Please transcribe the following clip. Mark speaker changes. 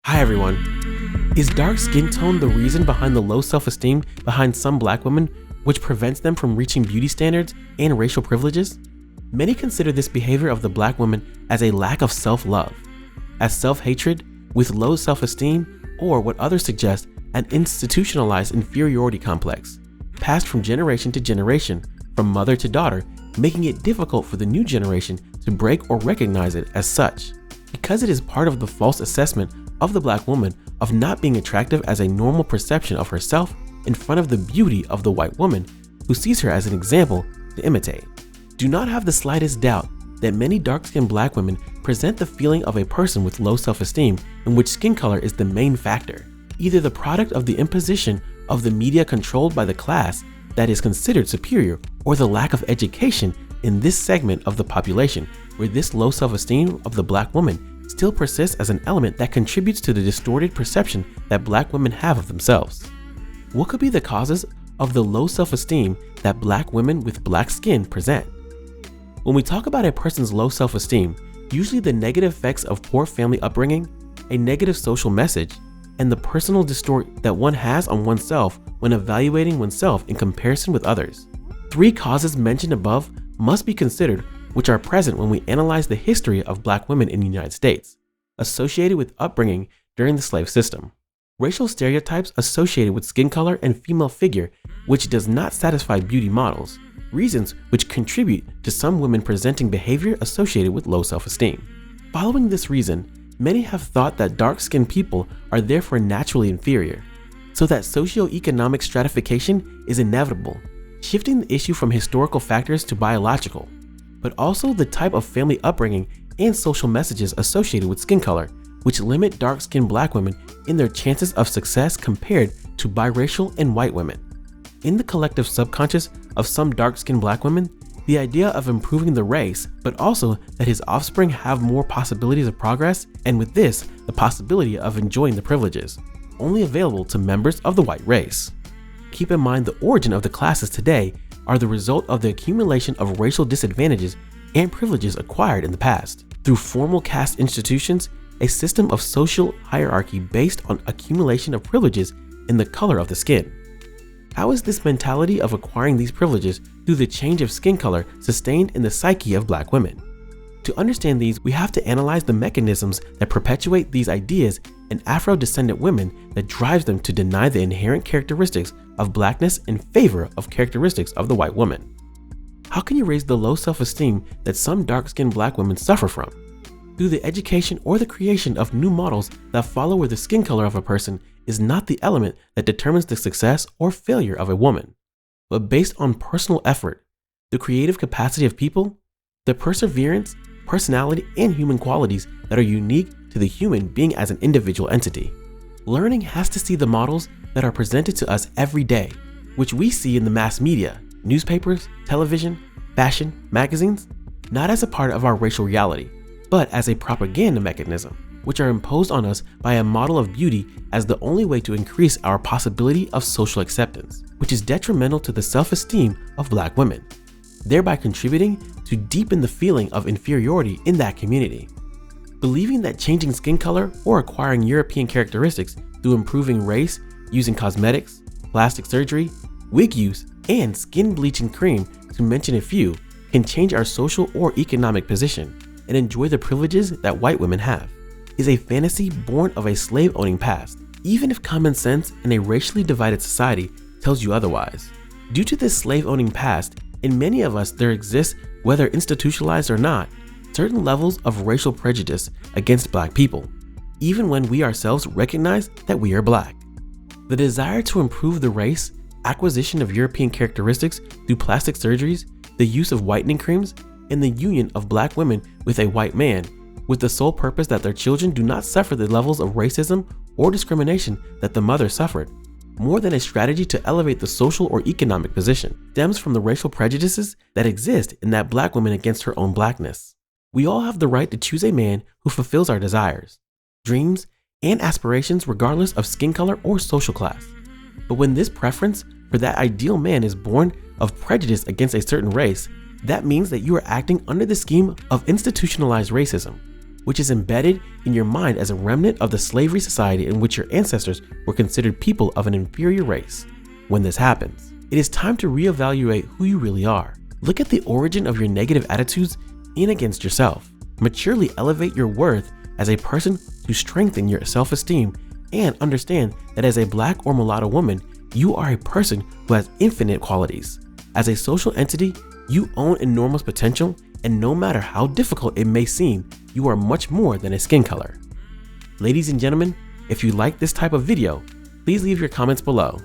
Speaker 1: Hi everyone. Is dark skin tone the reason behind the low self-esteem behind some black women, which prevents them from reaching beauty standards and racial privileges? Many consider this behavior of the black woman as a lack of self-love, as self-hatred with low self-esteem, or what others suggest, an institutionalized inferiority complex, passed from generation to generation, from mother to daughter, making it difficult for the new generation to break or recognize it as such, because it is part of the false assessment of the black woman of not being attractive as a normal perception of herself in front of the beauty of the white woman who sees her as an example to imitate. Do not have the slightest doubt that many dark-skinned black women present the feeling of a person with low self-esteem in which skin color is the main factor, either the product of the imposition of the media controlled by the class that is considered superior or the lack of education in this segment of the population where this low self-esteem of the black woman still persists as an element that contributes to the distorted perception that black women have of themselves. What could be the causes of the low self-esteem that black women with black skin present? When we talk about a person's low self-esteem, usually the negative effects of poor family upbringing, a negative social message, and the personal distort that one has on oneself when evaluating oneself in comparison with others. Three causes mentioned above must be considered, which are present when we analyze the history of black women in the United States, associated with upbringing during the slave system. Racial stereotypes associated with skin color and female figure, which does not satisfy beauty models, reasons which contribute to some women presenting behavior associated with low self-esteem. Following this reason, many have thought that dark-skinned people are therefore naturally inferior, so that socioeconomic stratification is inevitable, shifting the issue from historical factors to biological, but also the type of family upbringing and social messages associated with skin color, which limit dark-skinned black women in their chances of success compared to biracial and white women. In the collective subconscious of some dark-skinned black women, the idea of improving the race, but also that his offspring have more possibilities of progress, and with this, the possibility of enjoying the privileges, only available to members of the white race. Keep in mind the origin of the classes today are the result of the accumulation of racial disadvantages and privileges acquired in the past through formal caste institutions, a system of social hierarchy based on accumulation of privileges in the color of the skin. How is this mentality of acquiring these privileges through the change of skin color sustained in the psyche of black women? To understand these, we have to analyze the mechanisms that perpetuate these ideas in Afro-descendant women that drives them to deny the inherent characteristics of blackness in favor of characteristics of the white woman. How can you raise the low self-esteem that some dark-skinned black women suffer from? Through the education or the creation of new models that follow where the skin color of a person is not the element that determines the success or failure of a woman, but based on personal effort, the creative capacity of people, the perseverance, personality, and human qualities that are unique to the human being as an individual entity. Learning has to see the models that are presented to us every day, which we see in the mass media, newspapers, television, fashion, magazines, not as a part of our racial reality, but as a propaganda mechanism, which are imposed on us by a model of beauty as the only way to increase our possibility of social acceptance, which is detrimental to the self-esteem of black women, thereby contributing to deepen the feeling of inferiority in that community. Believing that changing skin color or acquiring European characteristics through improving race using cosmetics, plastic surgery, wig use, and skin bleaching cream, to mention a few, can change our social or economic position and enjoy the privileges that white women have, is a fantasy born of a slave-owning past, even if common sense in a racially divided society tells you otherwise. Due to this slave-owning past, in many of us there exists, whether institutionalized or not, certain levels of racial prejudice against black people, even when we ourselves recognize that we are black. The desire to improve the race, acquisition of European characteristics through plastic surgeries, the use of whitening creams, and the union of black women with a white man, with the sole purpose that their children do not suffer the levels of racism or discrimination that the mother suffered, more than a strategy to elevate the social or economic position, stems from the racial prejudices that exist in that black woman against her own blackness. We all have the right to choose a man who fulfills our desires, dreams, and aspirations regardless of skin color or social class. But when this preference for that ideal man is born of prejudice against a certain race, that means that you are acting under the scheme of institutionalized racism, which is embedded in your mind as a remnant of the slavery society in which your ancestors were considered people of an inferior race. When this happens, it is time to reevaluate who you really are. Look at the origin of your negative attitudes in against yourself. Maturely elevate your worth as a person to strengthen your self-esteem, and understand that as a Black or mulatto woman, you are a person who has infinite qualities. As a social entity, you own enormous potential, and no matter how difficult it may seem, you are much more than a skin color. Ladies and gentlemen, if you like this type of video, please leave your comments below.